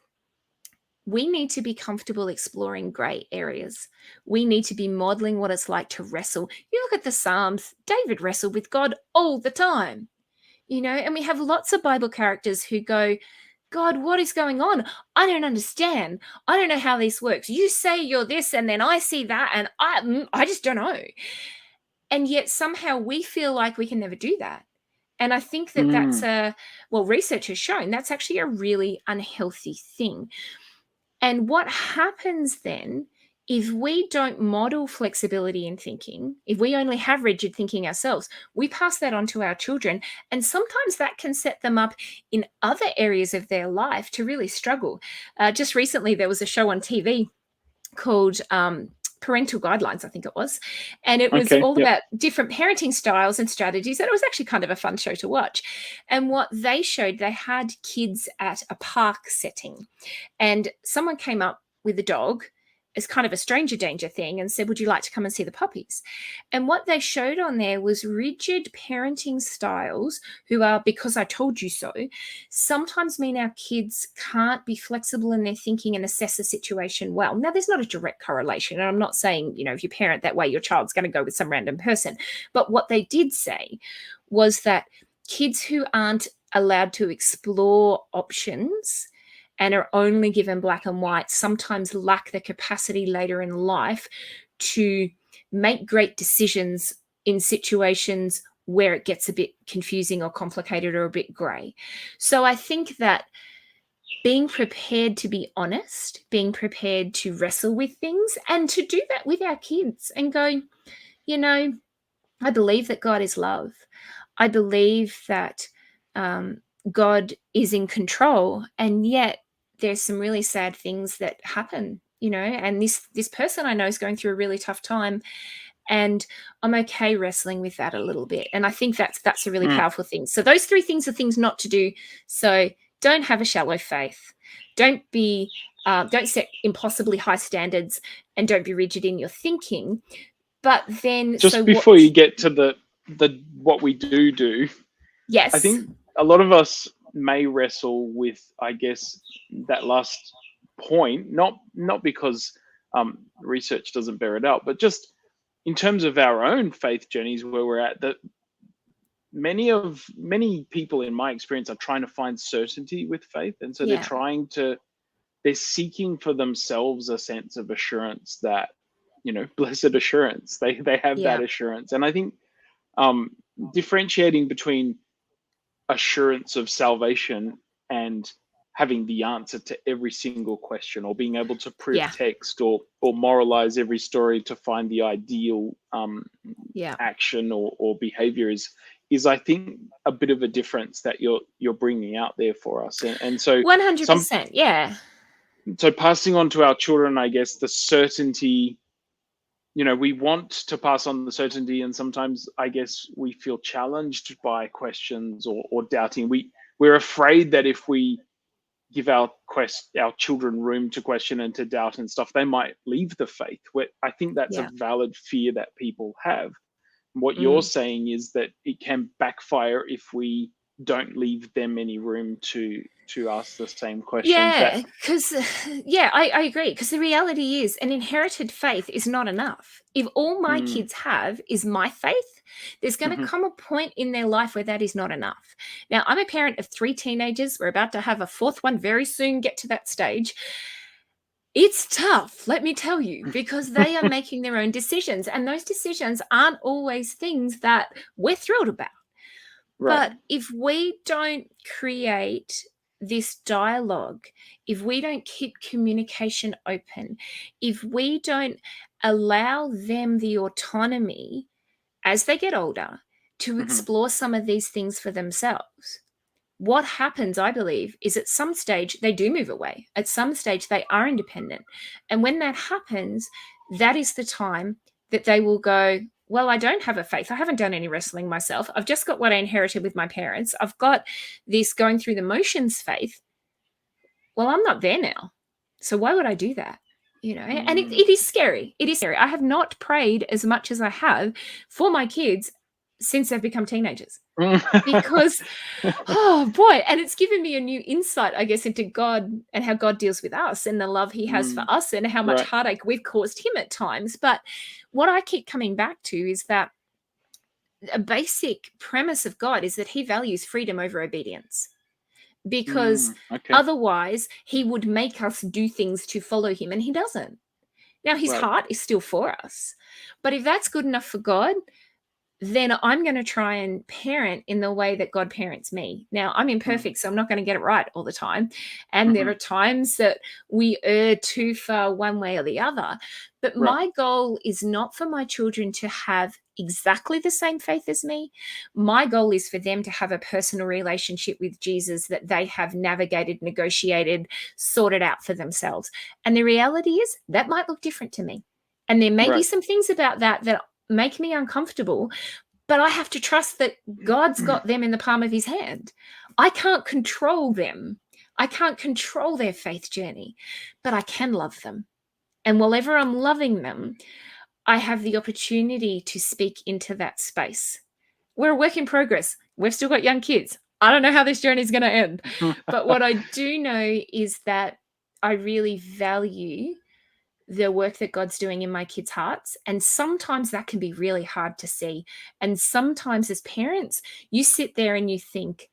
we need to be comfortable exploring gray areas. We need to be modeling what it's like to wrestle. You look at the Psalms, David wrestled with God all the time, and we have lots of Bible characters who go, God, what is going on? I don't understand. I don't know how this works. You say you're this, and then I see that, and I just don't know. And yet somehow we feel like we can never do that. And I think that that's research has shown that's actually a really unhealthy thing. And what happens then, if we don't model flexibility in thinking, if we only have rigid thinking ourselves, we pass that on to our children. And sometimes that can set them up in other areas of their life to really struggle. Just recently, there was a show on TV called Parental Guidelines, I think it was. And it was all about different parenting styles and strategies. And it was actually kind of a fun show to watch. And what they showed, they had kids at a park setting. And someone came up with a dog as kind of a stranger danger thing and said, would you like to come and see the puppies? And what they showed on there was rigid parenting styles who are, because I told you so, sometimes mean our kids can't be flexible in their thinking and assess a situation well. Now, there's not a direct correlation. And I'm not saying, if you parent that way, your child's going to go with some random person. But what they did say was that kids who aren't allowed to explore options and are only given black and white sometimes lack the capacity later in life to make great decisions in situations where it gets a bit confusing or complicated or a bit grey. So I think that being prepared to be honest, being prepared to wrestle with things and to do that with our kids and go, I believe that God is love. I believe that God is in control, and yet there's some really sad things that happen, and this person I know is going through a really tough time, and I'm okay wrestling with that a little bit. And I think that's a really powerful thing. So those three things are things not to do. So don't have a shallow faith. Don't set impossibly high standards, and don't be rigid in your thinking. But then just before you get to the what we do, yes, I think a lot of us may wrestle with, I guess, that last point, not because research doesn't bear it out, but just in terms of our own faith journeys where we're at, that many people in my experience are trying to find certainty with faith. And so they're seeking for themselves a sense of assurance that, blessed assurance, they have that assurance. And I think differentiating between assurance of salvation and having the answer to every single question, or being able to prove text or moralize every story to find the ideal action or behavior is I think a bit of a difference that you're bringing out there for us. And so 100%, so passing on to our children, I guess, the certainty, we want to pass on the certainty, and sometimes I guess we feel challenged by questions or doubting. We're afraid that if we give our children room to question and to doubt and stuff, they might leave the faith. I think that's a valid fear that people have. What you're saying is that it can backfire if we don't leave them any room to ask the same questions. I agree, because the reality is an inherited faith is not enough. If all my kids have is my faith, There's going to come a point in their life where that is not enough. Now, I'm a parent of 3 teenagers. We're about to have a 4th one very soon, get to that stage. It's tough, let me tell you, because they are making their own decisions, and those decisions aren't always things that we're thrilled about. Right. But if we don't create this dialogue, if we don't keep communication open, if we don't allow them the autonomy as they get older to explore some of these things for themselves, what happens, I believe, is at some stage they do move away. At some stage they are independent. And when that happens, that is the time that they will go, well, I don't have a faith. I haven't done any wrestling myself. I've just got what I inherited with my parents. I've got this going through the motions faith. Well, I'm not there now. So why would I do that? You know, and it is scary. It is scary. I have not prayed as much as I have for my kids since they've become teenagers. Because, oh boy, and it's given me a new insight, I guess, into God and how God deals with us and the love he has for us and how much heartache we've caused him at times. But what I keep coming back to is that a basic premise of God is that he values freedom over obedience, because otherwise he would make us do things to follow him, and he doesn't. Now, his heart is still for us, but if that's good enough for God, then I'm going to try and parent in the way that God parents me. Now, I'm imperfect, so I'm not going to get it right all the time. And there are times that we err too far one way or the other. But my goal is not for my children to have exactly the same faith as me. My goal is for them to have a personal relationship with Jesus that they have navigated, negotiated, sorted out for themselves. And the reality is that might look different to me. And there may be some things about that that make me uncomfortable, but I have to trust that God's got them in the palm of his hand. I can't control them. I can't control their faith journey, but I can love them. And whenever I'm loving them, I have the opportunity to speak into that space. We're a work in progress. We've still got young kids. I don't know how this journey is going to end, but what I do know is that I really value the work that God's doing in my kids' hearts. And sometimes that can be really hard to see. And sometimes as parents, you sit there and you think,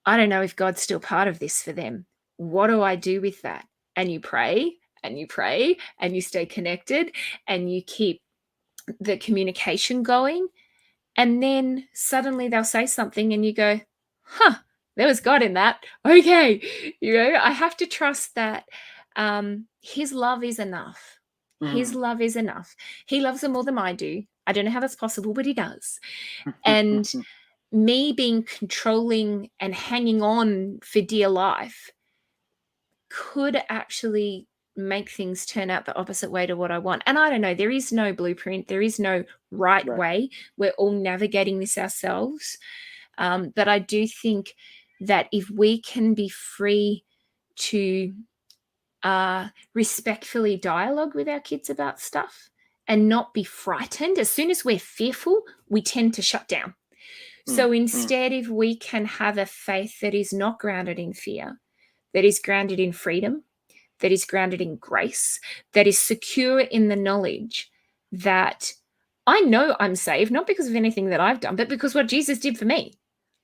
I don't know if God's still part of this for them. What do I do with that? And you pray and you pray and you stay connected and you keep the communication going. And then suddenly they'll say something and you go, there was God in that. Okay. You know, I have to trust that his love is enough. His love is enough. He loves them more than I do. I don't know how that's possible, but he does. And me being controlling and hanging on for dear life could actually make things turn out the opposite way to what I want. And I don't know, there is no blueprint. There is no right way. We're all navigating this ourselves. But I do think that if we can be free to respectfully dialogue with our kids about stuff and not be frightened. As soon as we're fearful, we tend to shut down. So instead, if we can have a faith that is not grounded in fear, that is grounded in freedom, that is grounded in grace, that is secure in the knowledge that I know I'm saved, not because of anything that I've done, but because what Jesus did for me.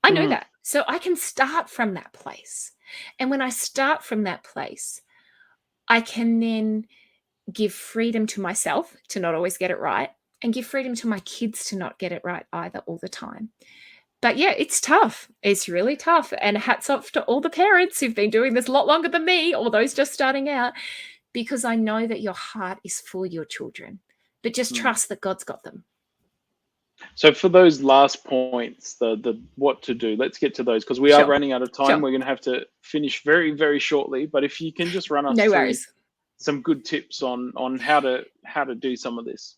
I know that. So I can start from that place. And when I start from that place, I can then give freedom to myself to not always get it right and give freedom to my kids to not get it right either all the time. But yeah, it's tough. It's really tough. And hats off to all the parents who've been doing this a lot longer than me, or those just starting out, because I know that your heart is for your children, but just trust that God's got them. So for those last points, the what to do, let's get to those because we are running out of time. We're going to have to finish very, very shortly. But if you can just run us through some good tips on how to do some of this.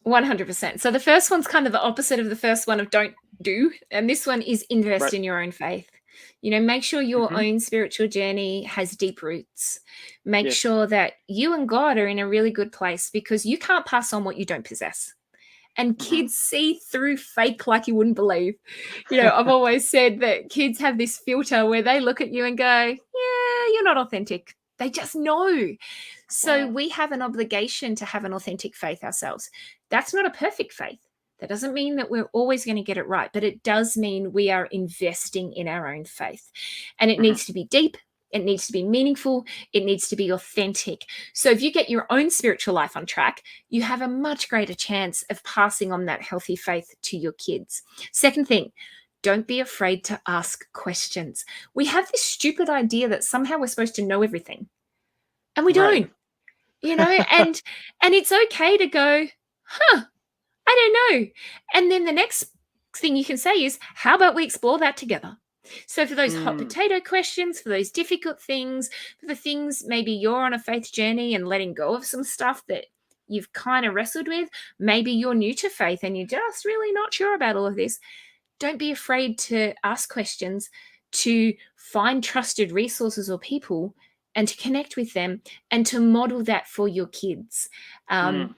100%. So the first one's kind of the opposite of the first one of don't do. And this one is invest in your own faith. You know, make sure your own spiritual journey has deep roots. Make sure that you and God are in a really good place, because you can't pass on what you don't possess. And kids see through fake like you wouldn't believe. You know, I've always said that kids have this filter where they look at you and go, yeah, you're not authentic. They just know. So we have an obligation to have an authentic faith ourselves. That's not a perfect faith. That doesn't mean that we're always going to get it right, but it does mean we are investing in our own faith. And it needs to be deep. It needs to be meaningful. It needs to be authentic. So if you get your own spiritual life on track, you have a much greater chance of passing on that healthy faith to your kids. Second thing, don't be afraid to ask questions. We have this stupid idea that somehow we're supposed to know everything, and we don't, and it's okay to go, I don't know. And then the next thing you can say is, how about we explore that together? So for those hot potato questions, for those difficult things, for the things maybe you're on a faith journey and letting go of some stuff that you've kind of wrestled with, maybe you're new to faith and you're just really not sure about all of this, don't be afraid to ask questions, to find trusted resources or people and to connect with them and to model that for your kids. And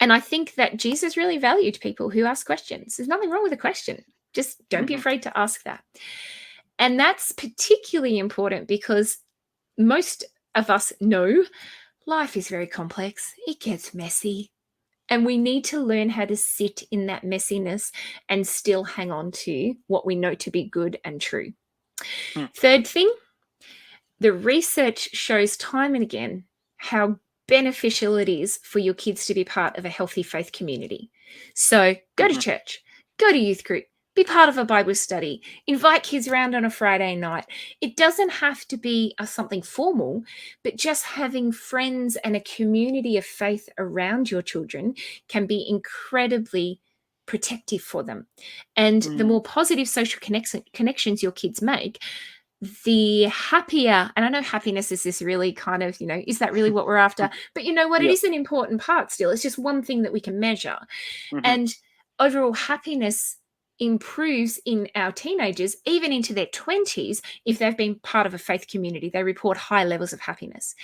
I think that Jesus really valued people who ask questions. There's nothing wrong with a question. Just don't be afraid to ask that. And that's particularly important because most of us know life is very complex. It gets messy. And we need to learn how to sit in that messiness and still hang on to what we know to be good and true. Third thing, the research shows time and again how beneficial it is for your kids to be part of a healthy faith community. So go to church, go to youth group, be part of a Bible study, invite kids around on a Friday night. It doesn't have to be something formal, but just having friends and a community of faith around your children can be incredibly protective for them. And the more positive social connections your kids make, the happier, and I know happiness is this really kind of, is that really what we're after? But you know what? It is an important part still. It's just one thing that we can measure. And overall happiness improves in our teenagers, even into their 20s, if they've been part of a faith community. They report high levels of happiness.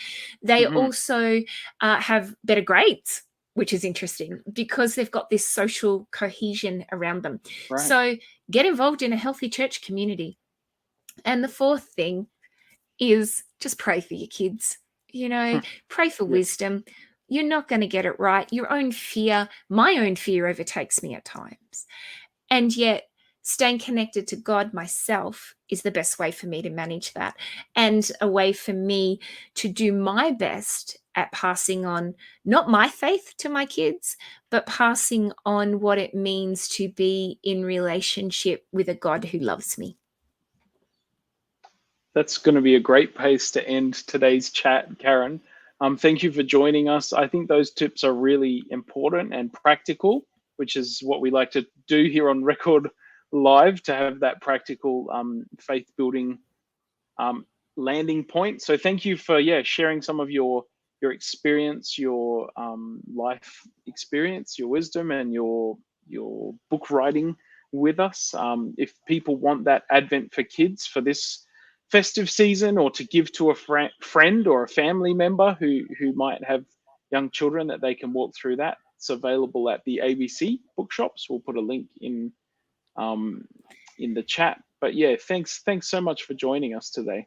They also have better grades, which is interesting because they've got this social cohesion around them. Right. So get involved in a healthy church community. And the fourth thing is just pray for your kids, pray for wisdom. You're not going to get it right. Your own fear, my own fear overtakes me at times. And yet staying connected to God myself is the best way for me to manage that, and a way for me to do my best at passing on not my faith to my kids, but passing on what it means to be in relationship with a God who loves me. That's going to be a great place to end today's chat, Karen. Thank you for joining us. I think those tips are really important and practical, which is what we like to do here on Record Live, to have that practical faith-building landing point. So thank you for sharing some of your experience, your life experience, your wisdom, and your book writing with us. If people want that Advent for Kids for this festive season, or to give to a friend or a family member who might have young children, that they can walk through that, it's available at the ABC bookshops. We'll put a link in the chat. But thanks so much for joining us today.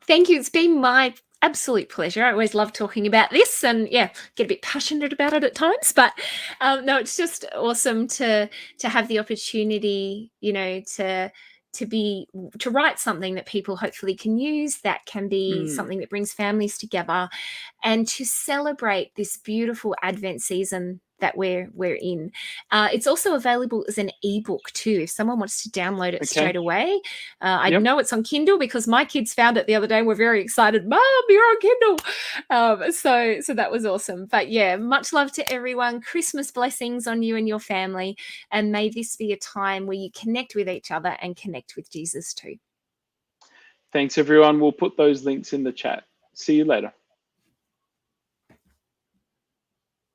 Thank you. It's been my absolute pleasure. I always love talking about this, and get a bit passionate about it at times, but no, it's just awesome to have the opportunity, to write something that people hopefully can use, that can be something that brings families together, and to celebrate this beautiful Advent season that we're in. It's also available as an ebook too, if someone wants to download it straight away. I know it's on Kindle because my kids found it the other day and were very excited. Mom, you're on Kindle. So that was awesome. But much love to everyone. Christmas blessings on you and your family. And may this be a time where you connect with each other and connect with Jesus too. Thanks, everyone. We'll put those links in the chat. See you later.